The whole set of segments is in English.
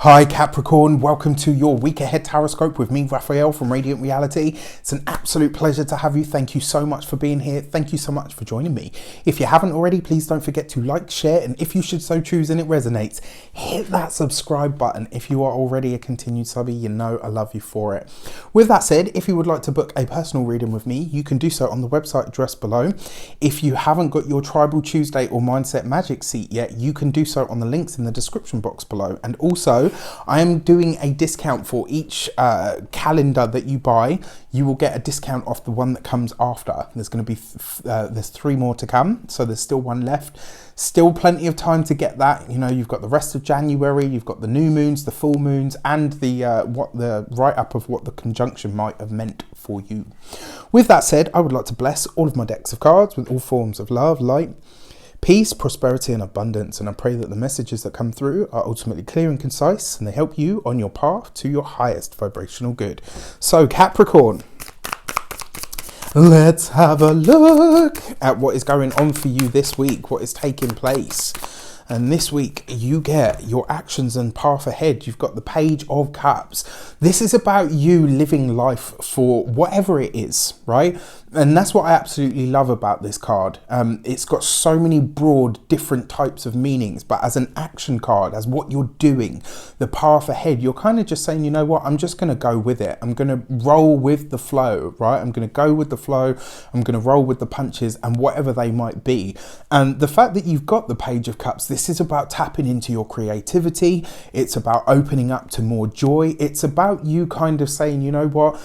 Hi Capricorn, welcome to your week ahead horoscope with me, Raphael from Reydiant Reality. It's an absolute pleasure to have you. Thank you so much for being here. Thank you so much for joining me. If you haven't already, please don't forget to like, share, and if you should so choose and it resonates, hit that subscribe button. If you are already a continued subby, you know I love you for it. With that said, if you would like to book a personal reading with me, you can do so on the website addressed below. If you haven't got your Tribal Tuesday or Mindset Magic seat yet, you can do so on the links in the description box below. And also, I am doing a discount for each calendar that you buy. You will get a discount off the one that comes after. There's going to be there's 3 more to come, so there's still 1 left. Still plenty of time to get that. You know, you've got the rest of January, you've got the new moons, the full moons, and the write-up of what the conjunction might have meant for you. With that said, I would like to bless all of my decks of cards with all forms of love, light, peace, prosperity, and abundance. And I pray that the messages that come through are ultimately clear and concise, and they help you on your path to your highest vibrational good. So Capricorn, let's have a look at what is going on for you this week, what is taking place. And this week you get your actions and path ahead. You've got the Page of Cups. This is about you living life for whatever it is, right? And that's what I absolutely love about this card. It's got so many broad, different types of meanings, but as an action card, as what you're doing, the path ahead, you're kind of just saying, you know what, I'm just going to go with it. I'm going to roll with the flow, right? I'm going to go with the flow. I'm going to roll with the punches and whatever they might be. And the fact that you've got the Page of Cups, this is about tapping into your creativity. It's about opening up to more joy. It's about you kind of saying, you know what,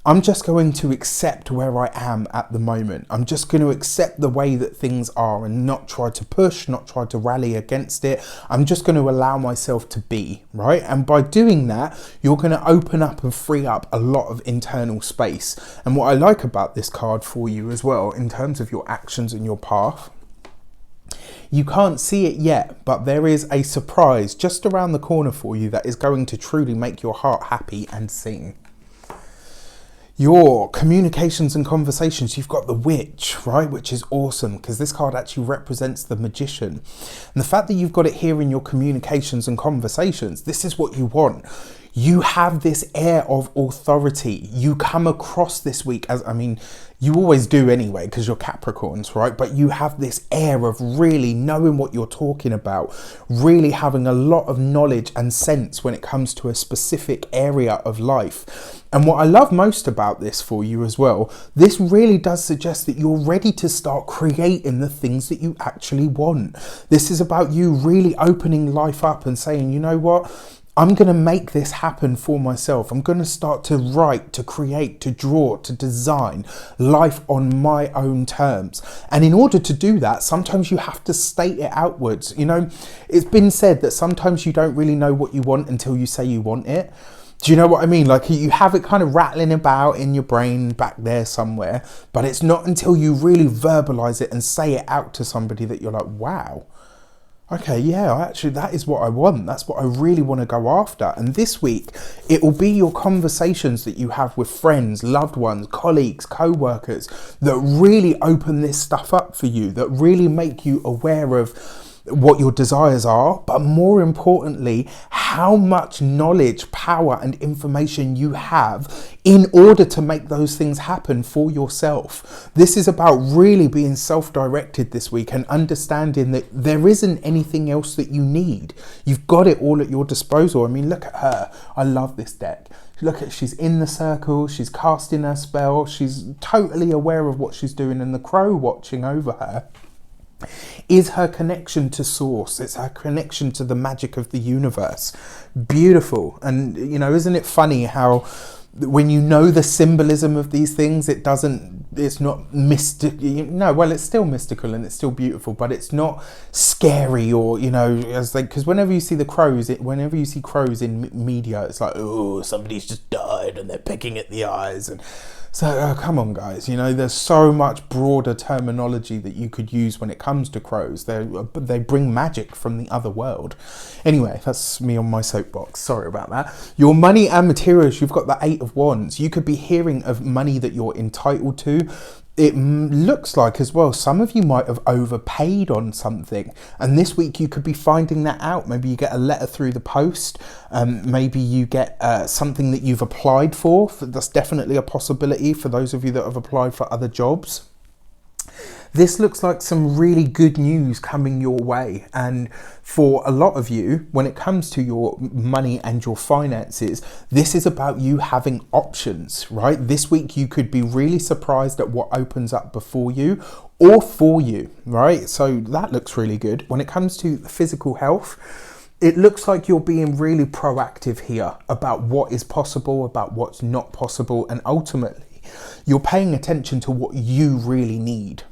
I'm just going to accept where I am at the moment. I'm just going to accept the way that things are and not try to push, not try to rally against it. I'm just going to allow myself to be, right? And by doing that, you're going to open up and free up a lot of internal space. And what I like about this card for you as well, in terms of your actions and your path, you can't see it yet, but there is a surprise just around the corner for you that is going to truly make your heart happy and sing. Your communications and conversations, you've got the Witch, right? Which is awesome because this card actually represents the magician. And the fact that you've got it here in your communications and conversations, this is what you want. You have this air of authority. You come across this week as, I mean, you always do anyway because you're Capricorns, right? But you have this air of really knowing what you're talking about, really having a lot of knowledge and sense when it comes to a specific area of life. And what I love most about this for you as well, this really does suggest that you're ready to start creating the things that you actually want. This is about you really opening life up and saying, you know what? I'm going to make this happen for myself. I'm going to start to write, to create, to draw, to design life on my own terms. And in order to do that, sometimes you have to state it outwards. You know, it's been said that sometimes you don't really know what you want until you say you want it. Do you know what I mean? Like you have it kind of rattling about in your brain back there somewhere, but it's not until you really verbalize it and say it out to somebody that you're like, wow. Okay, yeah, actually, that is what I want. That's what I really want to go after. And this week, it will be your conversations that you have with friends, loved ones, colleagues, co-workers that really open this stuff up for you, that really make you aware of what your desires are, but more importantly, how much knowledge, power, and information you have in order to make those things happen for yourself. This is about really being self-directed this week and understanding that there isn't anything else that you need. You've got it all at your disposal. I mean, look at her. I love this deck. Look at, she's in the circle, she's casting her spell, she's totally aware of what she's doing, and the crow watching over her is her connection to source. It's her connection to the magic of the universe. Beautiful. And you know, isn't it funny how when you know the symbolism of these things, it's not mystic, no, well, it's still mystical and it's still beautiful, but it's not scary or, you know, as like, because whenever you see the crows, whenever you see crows in media, it's like, oh, somebody's just died and they're picking at the eyes. And so, come on, guys, you know, there's so much broader terminology that you could use when it comes to crows. They bring magic from the other world. Anyway, that's me on my soapbox. Sorry about that. Your money and materials, you've got the 8 of Wands. You could be hearing of money that you're entitled to. It looks like as well, some of you might have overpaid on something, and this week you could be finding that out. Maybe you get a letter through the post, maybe you get something that you've applied for. That's definitely a possibility for those of you that have applied for other jobs. This looks like some really good news coming your way, and for a lot of you, when it comes to your money and your finances, this is about you having options, right? This week you could be really surprised at what opens up before you or for you, right? So that looks really good. When it comes to physical health, it looks like you're being really proactive here about what is possible, about what's not possible, and ultimately you're paying attention to what you really need.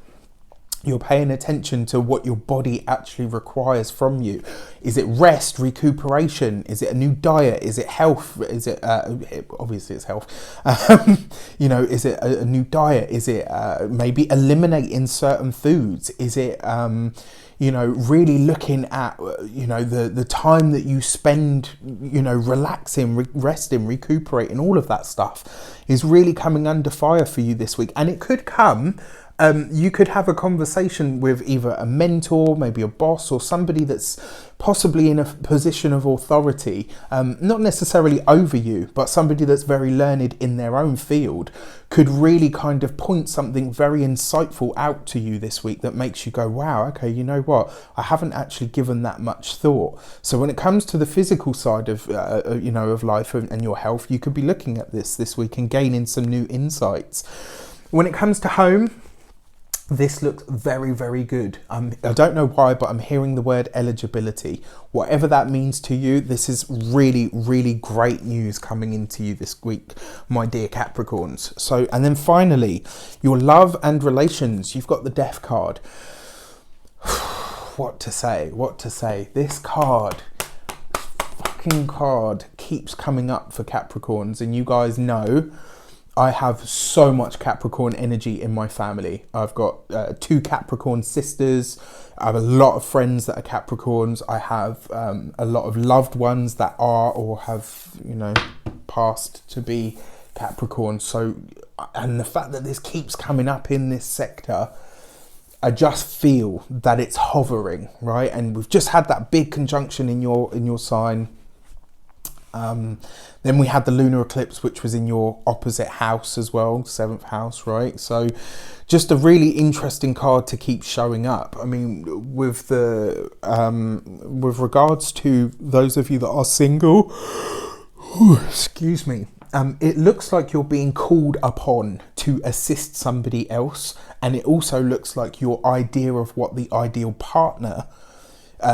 You're paying attention to what your body actually requires from you. Is it rest, recuperation? Is it a new diet? Is it health? Is it, obviously it's health. You know, is it a new diet? Is it maybe eliminating certain foods? Is it, you know, really looking at, you know, the time that you spend, you know, relaxing, resting, recuperating, all of that stuff is really coming under fire for you this week. And it could come, you could have a conversation with either a mentor, maybe a boss, or somebody that's possibly in a position of authority, not necessarily over you, but somebody that's very learned in their own field, could really kind of point something very insightful out to you this week that makes you go, wow, okay, you know what, I haven't actually given that much thought. So when it comes to the physical side of, you know, of life and your health, you could be looking at this week and gaining some new insights. When it comes to home, this looks very, very good. I don't know why, but I'm hearing the word eligibility. Whatever that means to you, this is really, really great news coming into you this week, my dear Capricorns. So, and then finally, your love and relations. You've got the Death card. What to say? What to say? This card, fucking card, keeps coming up for Capricorns, and you guys know I have so much Capricorn energy in my family. I've got 2 Capricorn sisters. I have a lot of friends that are Capricorns. I have a lot of loved ones that are or have, you know, passed to be Capricorn. So, and the fact that this keeps coming up in this sector, I just feel that it's hovering, right? And we've just had that big conjunction in your sign. Then we had the lunar eclipse, which was in your opposite house as well, 7th house, right? So just a really interesting card to keep showing up. I mean, with the with regards to those of you that are single, excuse me, it looks like you're being called upon to assist somebody else, and it also looks like your idea of what the ideal partner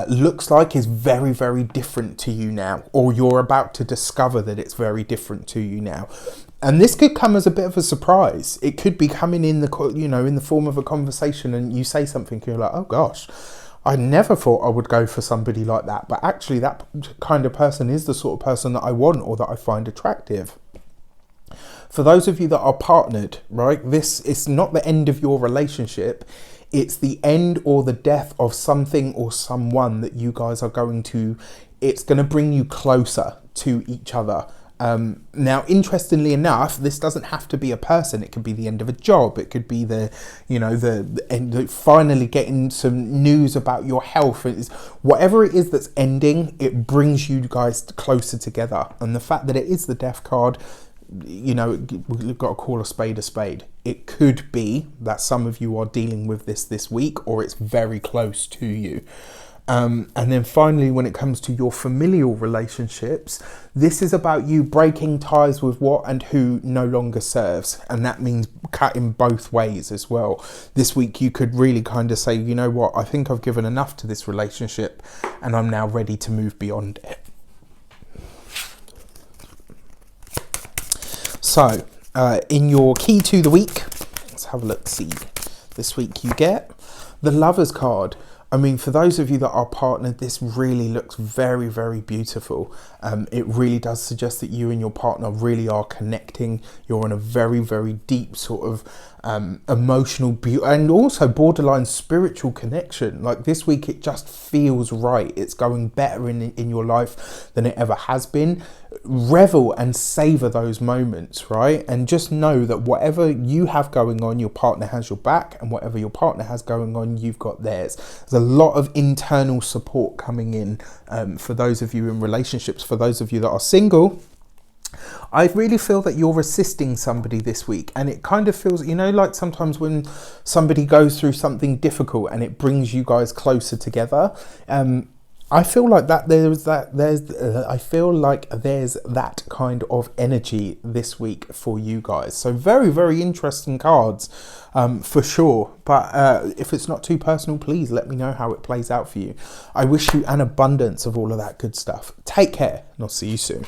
looks like is very, very different to you now, or you're about to discover that it's very different to you now. And this could come as a bit of a surprise. It could be coming in the, you know, in the form of a conversation, and you say something and you're like, oh gosh, I never thought I would go for somebody like that, but actually that kind of person is the sort of person that I want or that I find attractive. For those of you that are partnered, right, this is not the end of your relationship. It's the end or the death of something or someone that you guys are going to, it's going to bring you closer to each other. Now, interestingly enough, this doesn't have to be a person. It could be the end of a job. It could be the, you know, the end, finally getting some news about your health. It's, whatever it is that's ending, it brings you guys closer together. And the fact that it is the Death card, you know, we've got to call a spade a spade. It could be that some of you are dealing with this week, or it's very close to you. And then finally, when it comes to your familial relationships, this is about you breaking ties with what and who no longer serves. And that means cutting both ways as well. This week, you could really kind of say, you know what, I think I've given enough to this relationship and I'm now ready to move beyond it. So, in your key to the week, let's have a look, see. This week you get the Lovers card. I mean, for those of you that are partnered, this really looks very, very beautiful. It really does suggest that you and your partner really are connecting. You're on a very, very deep sort of emotional and also borderline spiritual connection. Like this week, it just feels right. It's going better in your life than it ever has been. Revel and savor those moments, right? And just know that whatever you have going on, your partner has your back, and whatever your partner has going on, you've got theirs. There's a lot of internal support coming in for those of you in relationships. For those of you that are single, I really feel that you're assisting somebody this week, and it kind of feels, you know, like sometimes when somebody goes through something difficult and it brings you guys closer together. I feel like there's that kind of energy this week for you guys. So very, very interesting cards for sure. But if it's not too personal, please let me know how it plays out for you. I wish you an abundance of all of that good stuff. Take care, and I'll see you soon.